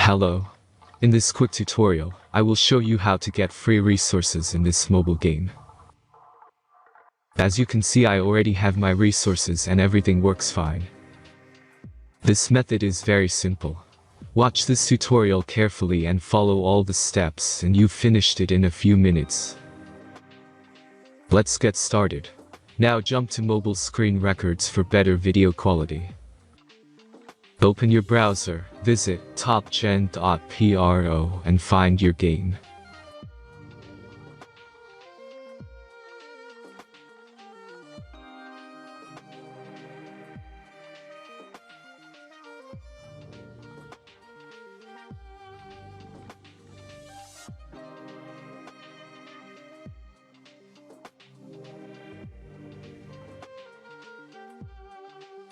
Hello. In this quick tutorial, I will show you how to get free resources in this mobile game. As you can see, I already have my resources and everything works fine. This method is very simple. Watch this tutorial carefully and follow all the steps and you've finished it in a few minutes. Let's get started. Now jump to mobile screen records for better video quality. Open your browser, visit topgen.pro and find your game.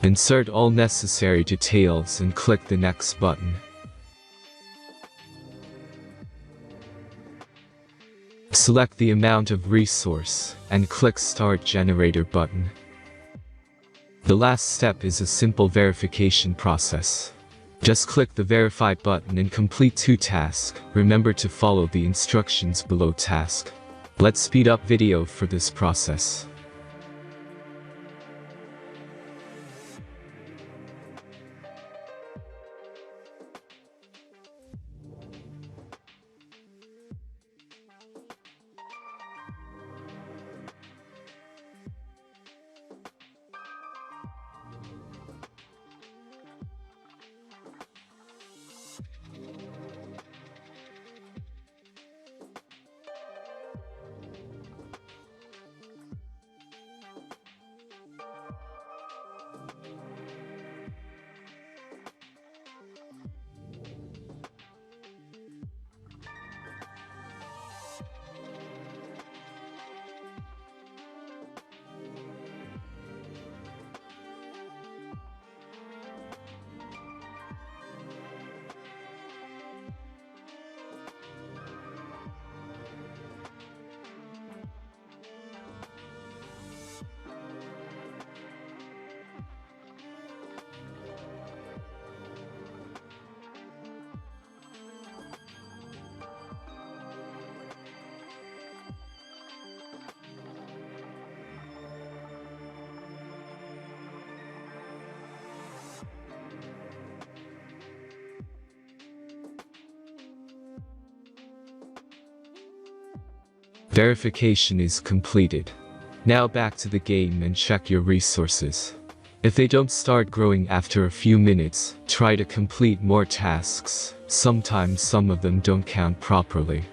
Insert all necessary details and click the next button. Select the amount of resource and click Start Generator button. The last step is a simple verification process. Just click the Verify button and complete 2 tasks. Remember to follow the instructions below task. Let's speed up video for this process. Verification is completed. Now back to the game and check your resources. If they don't start growing after a few minutes, try to complete more tasks. Sometimes some of them don't count properly.